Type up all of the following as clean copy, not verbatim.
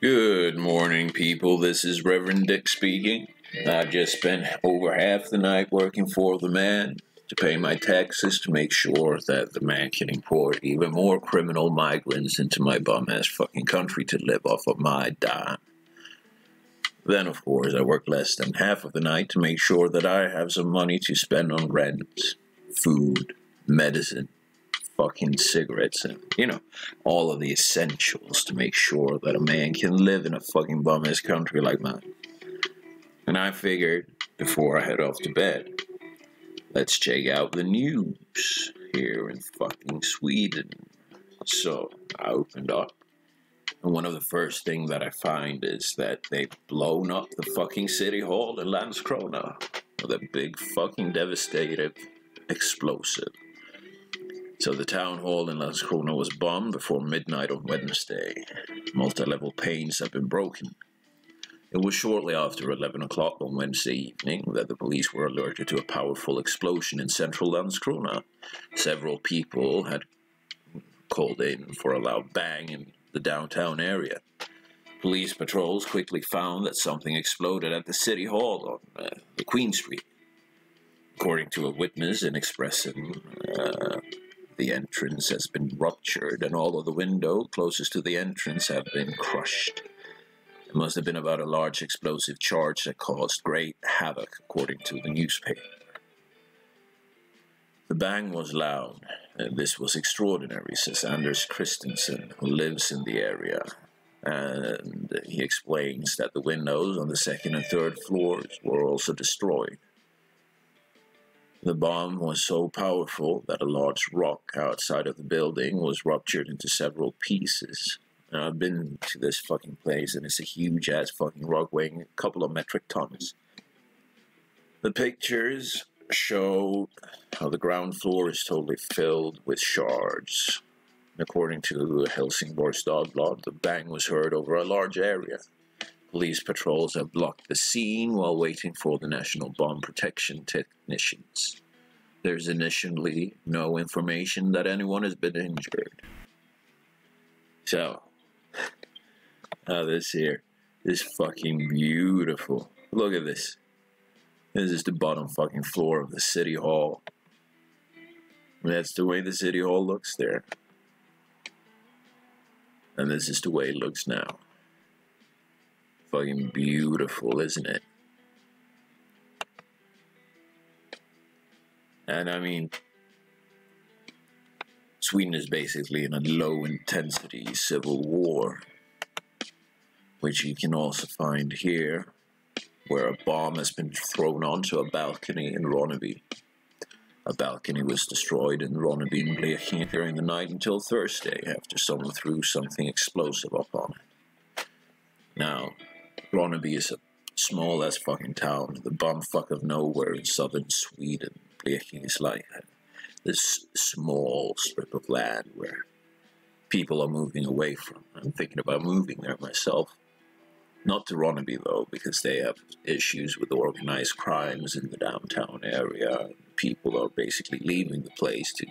Good morning, people. This is Reverend Dick speaking. I've just spent over half the night working for the man to pay my taxes to make sure that the man can import even more criminal migrants into my bum-ass fucking country to live off of my dime. Then, of course, I work less than half of the night to make sure that I have some money to spend on rent, food, medicine, fucking cigarettes, and, all of the essentials to make sure that a man can live in a fucking bum-ass country like mine. And I figured, before I head off to bed, let's check out the news here in fucking Sweden. So, I opened up, and one of the first things that I find is that they've blown up the fucking city hall in Landskrona with a big fucking devastating explosive. So the town hall in Landskrona was bombed before midnight on Wednesday. Multi-level panes have been broken. It was shortly after 11 o'clock on Wednesday evening that the police were alerted to a powerful explosion in central Landskrona. Several people had called in for a loud bang in the downtown area. Police patrols quickly found that something exploded at the city hall on the Queen Street. According to a witness in expressing the entrance has been ruptured and all of the windows closest to the entrance have been crushed. It must have been about a large explosive charge that caused great havoc, according to the newspaper. The bang was loud, and this was extraordinary, says Anders Christensen, who lives in the area. And he explains that the windows on the second and third floors were also destroyed. The bomb was so powerful that a large rock outside of the building was ruptured into several pieces. Now, I've been to this fucking place, and it's a huge-ass fucking rock weighing a couple of metric tons. The pictures show how the ground floor is totally filled with shards. According to Helsingborgs Dagblad, the bang was heard over a large area. Police patrols have blocked the scene while waiting for the National Bomb Protection technicians. There's initially no information that anyone has been injured. So, this here is fucking beautiful. Look at this. This is the bottom fucking floor of the city hall. That's the way the city hall looks there. And this is the way it looks now. Fucking beautiful, isn't it? And I mean, Sweden is basically in a low-intensity civil war, which you can also find here, where a bomb has been thrown onto a balcony in Ronneby. A balcony was destroyed in Ronneby and Blekinge during the night until Thursday after someone threw something explosive up on it. Now, Ronneby is a small-ass fucking town, the bumfuck of nowhere in southern Sweden. Blekinge is like this small strip of land where people are moving away from. I'm thinking about moving there myself. Not to Ronneby, though, because they have issues with organized crimes in the downtown area. People are basically leaving the place to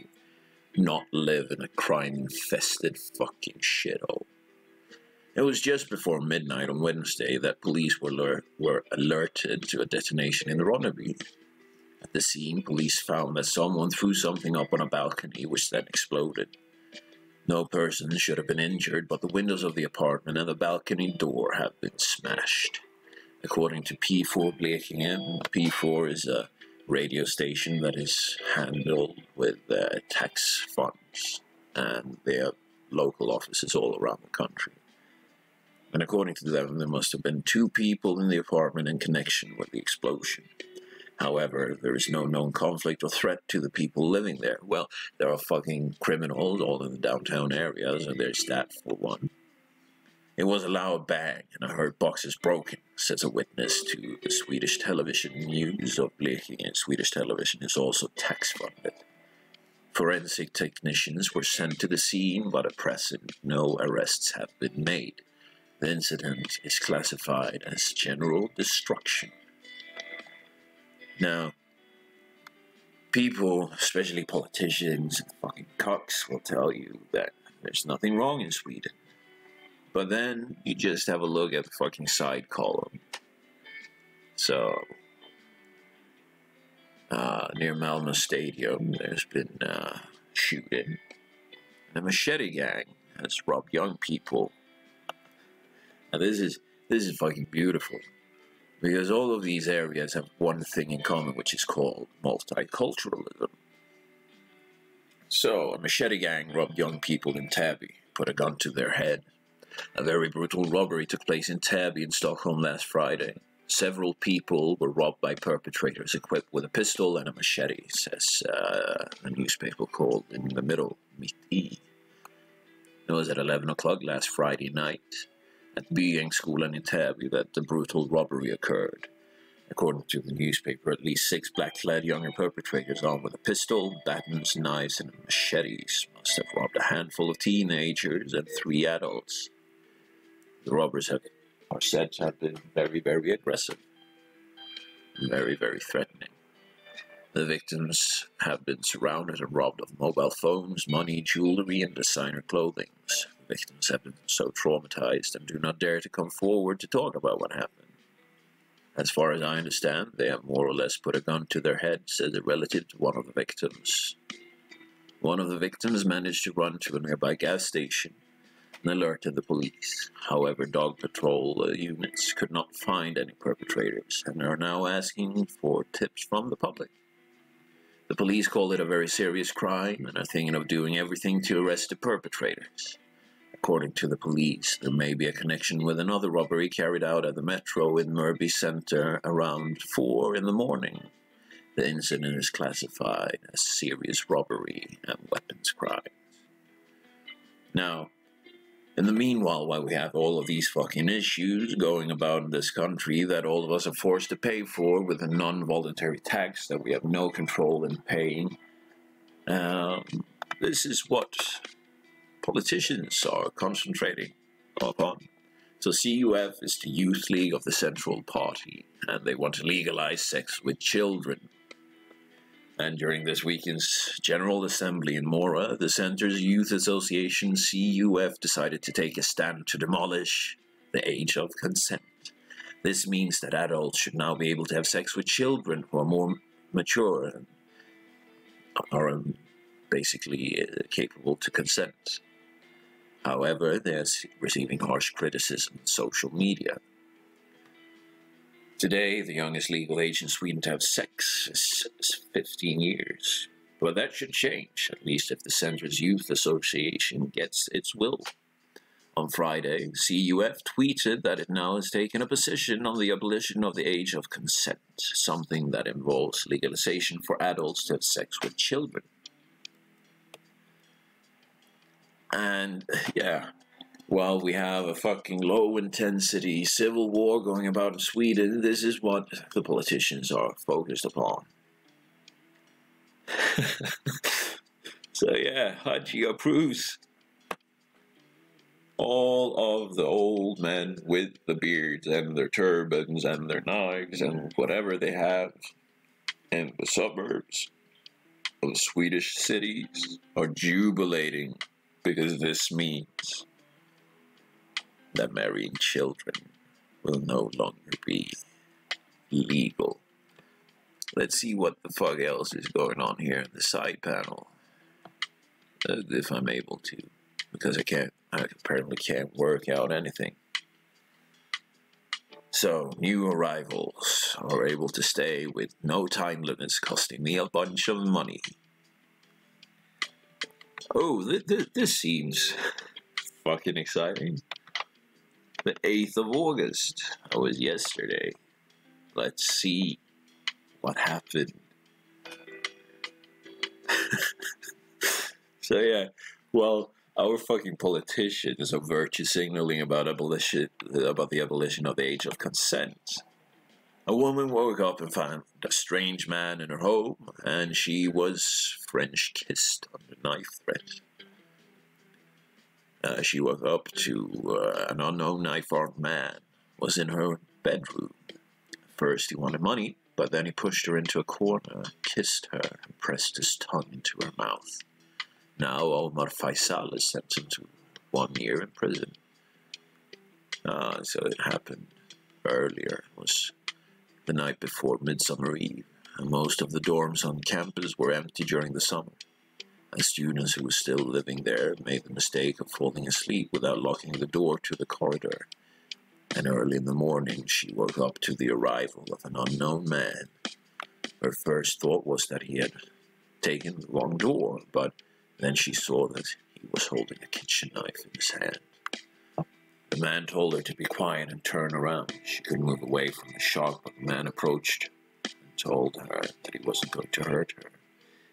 not live in a crime-infested fucking shithole. It was just before midnight on Wednesday that police were alerted to a detonation in Ronneby. At the scene, police found that someone threw something up on a balcony, which then exploded. No person should have been injured, but the windows of the apartment and the balcony door have been smashed. According to P4 Blekinge, P4 is a radio station that is handled with tax funds, and they have local offices all around the country. And according to them, there must have been 2 people in the apartment in connection with the explosion. However, there is no known conflict or threat to the people living there. Well, there are fucking criminals all in the downtown areas, and there's that for one. It was a loud bang, and I heard boxes broken, says a witness to the Swedish television news of Blekinge. Swedish television is also tax-funded. Forensic technicians were sent to the scene, but at present no arrests have been made. The incident is classified as general destruction. Now, people, especially politicians and fucking cucks, will tell you that there's nothing wrong in Sweden. But then you just have a look at the fucking side column. So, near Malmö Stadium, there's been shooting. The machete gang has robbed young people. And this is fucking beautiful. Because all of these areas have one thing in common, which is called multiculturalism. So, a machete gang robbed young people in Täby, put a gun to their head. A very brutal robbery took place in Täby in Stockholm last Friday. Several people were robbed by perpetrators equipped with a pistol and a machete, says a newspaper called In the Middle, Mitt I. It was at 11 o'clock last Friday night at Byängsskolan in Täby that the brutal robbery occurred. According to the newspaper, at least 6 black-clad younger perpetrators armed with a pistol, batons, knives, and machetes must have robbed a handful of teenagers and 3 adults. The robbers are said to have been very, very aggressive. Very, very threatening. The victims have been surrounded and robbed of mobile phones, money, jewelry, and designer clothing. The victims have been so traumatized and do not dare to come forward to talk about what happened. As far as I understand, they have more or less put a gun to their head, said a relative to one of the victims. One of the victims managed to run to a nearby gas station and alerted the police. However, dog patrol units could not find any perpetrators and are now asking for tips from the public. The police call it a very serious crime and are thinking of doing everything to arrest the perpetrators. According to the police, there may be a connection with another robbery carried out at the metro in Mörby Center around 4 in the morning. The incident is classified as serious robbery and weapons crimes. Now, in the meanwhile, while we have all of these fucking issues going about in this country that all of us are forced to pay for with a non-voluntary tax that we have no control in paying, this is what politicians are concentrating upon. So CUF is the Youth League of the Central Party, and they want to legalize sex with children. And during this weekend's General Assembly in Mora, the Center's Youth Association, CUF, decided to take a stand to demolish the age of consent. This means that adults should now be able to have sex with children who are more mature and are basically capable to consent. However, they're receiving harsh criticism on social media. Today, the youngest legal age in Sweden to have sex is 15 years. But that should change, at least if the Center's Youth Association gets its will. On Friday, CUF tweeted that it now has taken a position on the abolition of the age of consent, something that involves legalization for adults to have sex with children. And, yeah, while we have a fucking low-intensity civil war going about in Sweden, this is what the politicians are focused upon. So, yeah, Haji approves. All of the old men with the beards and their turbans and their knives and whatever they have in the suburbs of Swedish cities are jubilating, because this means that marrying children will no longer be legal. Let's see what the fuck else is going on here in the side panel, if I'm able to, because I apparently can't work out anything. So, new arrivals are able to stay with no time limits, costing me a bunch of money. Oh, this seems fucking exciting. The 8th of August. That was yesterday. Let's see what happened. So yeah, well, our fucking politicians are virtue signaling about the abolition of the age of consent. A woman woke up and found a strange man in her home, and she was French kissed under knife threat. She woke up to an unknown knife-armed man was in her bedroom. First he wanted money, but then he pushed her into a corner, kissed her, and pressed his tongue into her mouth. Now Omar Faisal is sentenced to 1 year in prison. So it happened earlier. It was the night before Midsummer Eve, and most of the dorms on campus were empty during the summer. And students who were still living there made the mistake of falling asleep without locking the door to the corridor. And early in the morning, she woke up to the arrival of an unknown man. Her first thought was that he had taken the wrong door, but then she saw that he was holding a kitchen knife in his hand. The man told her to be quiet and turn around. She couldn't move away from the shock, but the man approached and told her that he wasn't going to hurt her,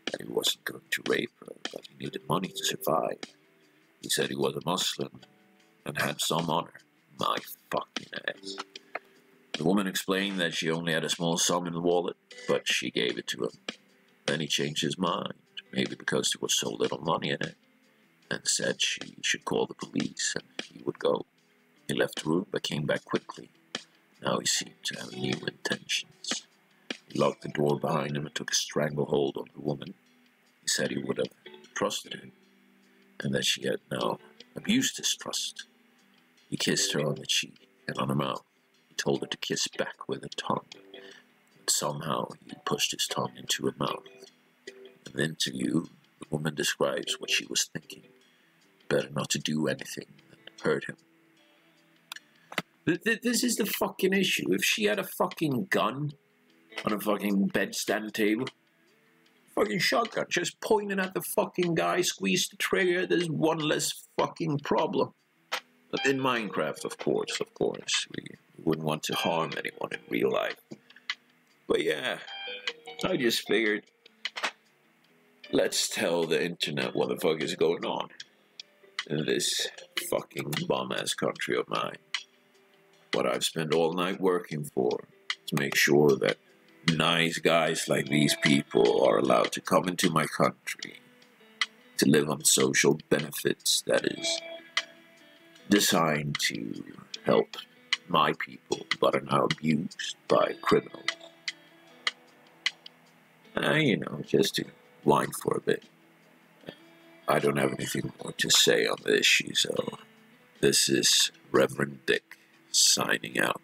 that he wasn't going to rape her, but he needed money to survive. He said he was a Muslim and had some honor. My fucking ass. The woman explained that she only had a small sum in the wallet, but she gave it to him. Then he changed his mind, maybe because there was so little money in it, and said she should call the police and he would go. He left the room but came back quickly. Now he seemed to have new intentions. He locked the door behind him and took a stranglehold on the woman. He said he would have trusted him, and that she had now abused his trust. He kissed her on the cheek and on her mouth. He told her to kiss back with her tongue. But somehow he pushed his tongue into her mouth. In the interview, the woman describes what she was thinking. Better not to do anything that hurt him. This is the fucking issue. If she had a fucking gun on a fucking bedstand table, fucking shotgun, just pointing at the fucking guy, squeeze the trigger, there's one less fucking problem. But in Minecraft, of course, we wouldn't want to harm anyone in real life. But yeah, I just figured, let's tell the internet what the fuck is going on in this fucking bum-ass country of mine. What I've spent all night working for, to make sure that nice guys like these people are allowed to come into my country, to live on social benefits that is designed to help my people, but are now abused by criminals. Just to whine for a bit. I don't have anything more to say on the issue, so this is Reverend Dick signing out.